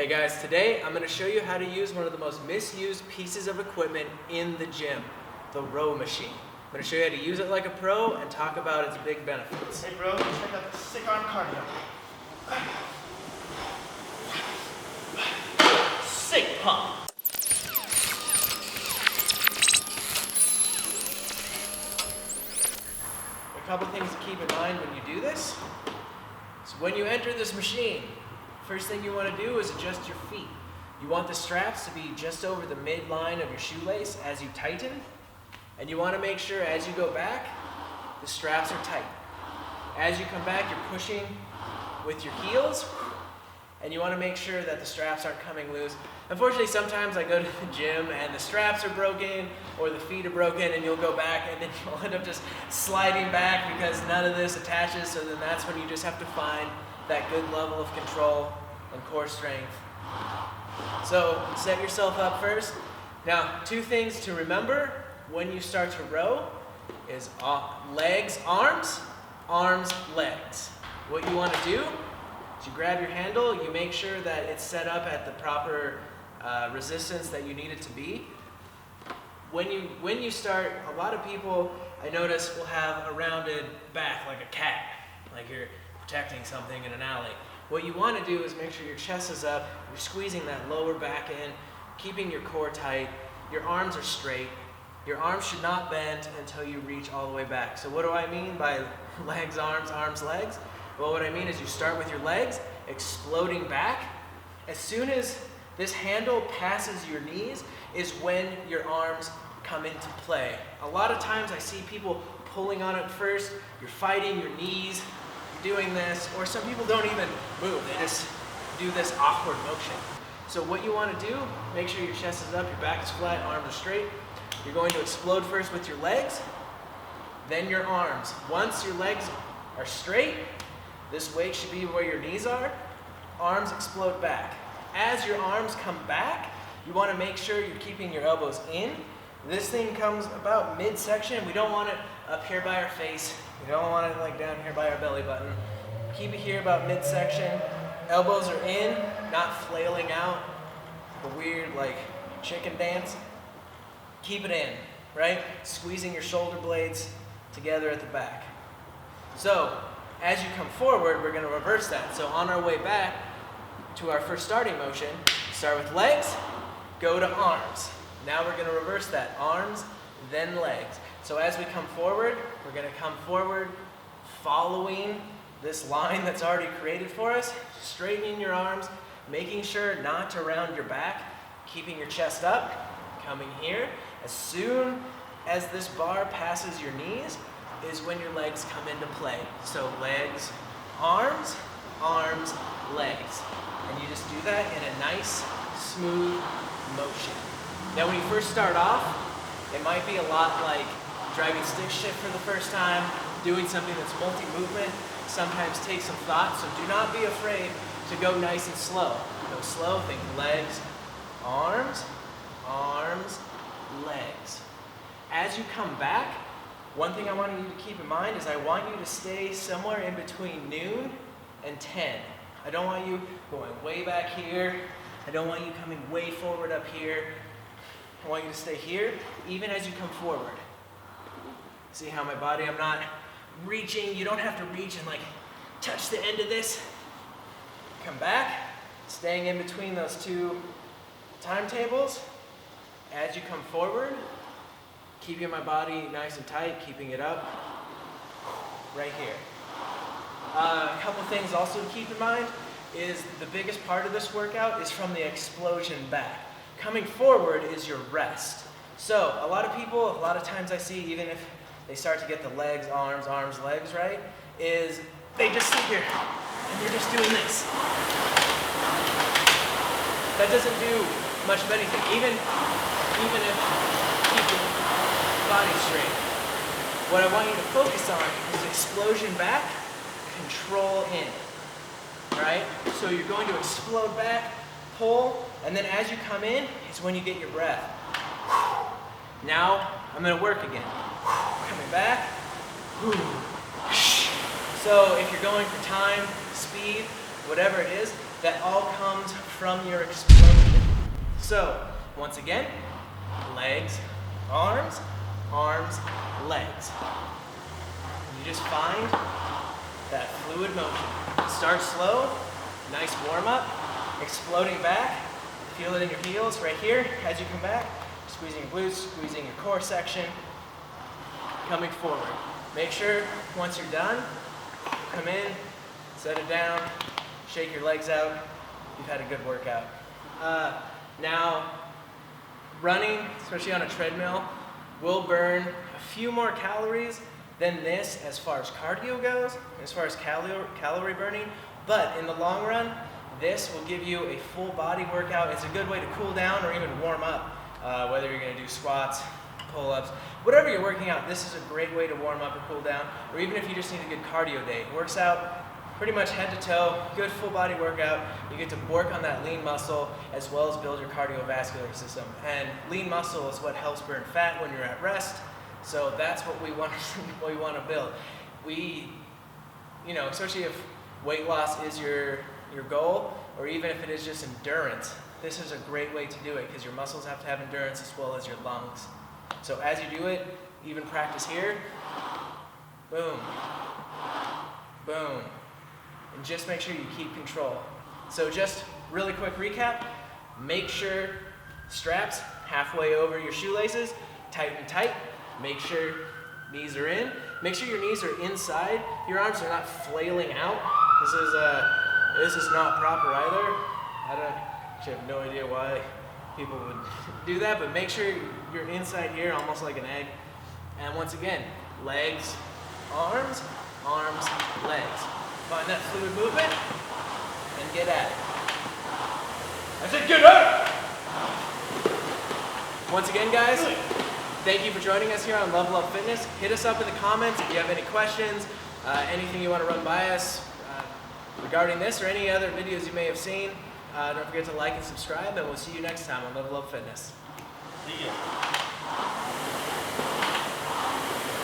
Hey guys, today I'm going to show you how to use one of the most misused pieces of equipment in the gym, the row machine. I'm going to show you how to use it like a pro and talk about its big benefits. Hey bro, check out the sick arm cardio. Sick pump. A couple things to keep in mind when you do this. So when you enter this machine, first thing you want to do is adjust your feet. You want the straps to be just over the midline of your shoelace as you tighten. And you want to make sure as you go back, the straps are tight. As you come back, you're pushing with your heels, and you want to make sure that the straps aren't coming loose. Unfortunately, sometimes I go to the gym and the straps are broken or the feet are broken, and you'll go back and then you'll end up just sliding back because none of this attaches. So then that's when you just have to find that good level of control and core strength. So set yourself up first. Now, two things to remember when you start to row is legs, arms, arms, legs. What you want to do is you grab your handle, you make sure that it's set up at the proper resistance that you need it to be. When you start, a lot of people, I notice, will have a rounded back like a cat, like you're protecting something in an alley. What you want to do is make sure your chest is up, you're squeezing that lower back in, keeping your core tight, your arms are straight. Your arms should not bend until you reach all the way back. So what do I mean by legs, arms, legs? Well, what I mean is you start with your legs, exploding back. As soon as this handle passes your knees is when your arms come into play. A lot of times I see people pulling on it first. You're fighting your knees, you're doing this, or some people don't even move. They just do this awkward motion. So what you want to do, make sure your chest is up, your back is flat, arms are straight. You're going to explode first with your legs, then your arms. Once your legs are straight, this weight should be where your knees are. Arms explode back. As your arms come back, you want to make sure you're keeping your elbows in. This thing comes about midsection. We don't want it up here by our face. We don't want it like down here by our belly button. Keep it here about midsection. Elbows are in, not flailing out. The weird like chicken dance. Keep it in, right? Squeezing your shoulder blades together at the back. So, as you come forward, we're going to reverse that. So on our way back to our first starting motion, start with legs, go to arms. Now we're going to reverse that. Arms, then legs. So as we come forward, we're going to come forward following this line that's already created for us, straightening your arms, making sure not to round your back, keeping your chest up, coming here. As soon as this bar passes your knees is when your legs come into play. So legs, arms, legs. And you just do that in a nice, smooth motion. Now when you first start off, it might be a lot like driving stick shift for the first time, doing something that's multi-movement, sometimes takes some thought, so do not be afraid to go nice and slow. Go slow, think legs, arms, legs. As you come back, one thing I want you to keep in mind is I want you to stay somewhere in between noon and 10. I don't want you going way back here. I don't want you coming way forward up here. I want you to stay here, even as you come forward. See how my body, I'm not reaching. You don't have to reach and like touch the end of this. Come back, staying in between those two timetables. As you come forward, keeping my body nice and tight, keeping it up, right here. A couple things also to keep in mind is the biggest part of this workout is from the explosion back. Coming forward is your rest. So a lot of people, a lot of times I see, even if they start to get the legs, arms, legs, right, is they just sit here and they're just doing this. That doesn't do much of anything, even if keeping body straight. What I want you to focus on is explosion back, control in. Right? So you're going to explode back, pull, and then as you come in is when you get your breath. Now I'm going to work again. Coming back. So if you're going for time, speed, whatever it is, that all comes from your explosion. So, once again, legs, arms, arms, legs. You just find that fluid motion. Start slow, nice warm up, exploding back. Feel it in your heels right here as you come back. Squeezing your glutes, squeezing your core section, coming forward. Make sure once you're done, come in, set it down, shake your legs out. You've had a good workout. Now, running, especially on a treadmill, will burn a few more calories than this as far as cardio goes, as far as calorie burning, but in the long run, this will give you a full body workout. It's a good way to cool down or even warm up, whether you're gonna do squats, pull-ups, whatever you're working out, this is a great way to warm up or cool down, or even if you just need a good cardio day. It works out pretty much head to toe, good full body workout. You get to work on that lean muscle as well as build your cardiovascular system. And lean muscle is what helps burn fat when you're at rest. So that's what we want to build. Especially if weight loss is your goal, or even if it is just endurance, this is a great way to do it because your muscles have to have endurance as well as your lungs. So as you do it, even practice here, boom, boom, and just make sure you keep control. So just really quick recap, make sure straps halfway over your shoelaces, tighten tight, make sure knees are in, make sure your knees are inside, your arms are not flailing out. This is not proper either. I have no idea why people would do that, but make sure you're inside here, almost like an egg. And once again, legs, arms, arms, legs. Find that fluid movement and get at it. I said get at it! Once again, guys, thank you for joining us here on Level Up Fitness. Hit us up in the comments if you have any questions, anything you want to run by us regarding this or any other videos you may have seen. Don't forget to like and subscribe, and we'll see you next time on Level Up Fitness. See ya.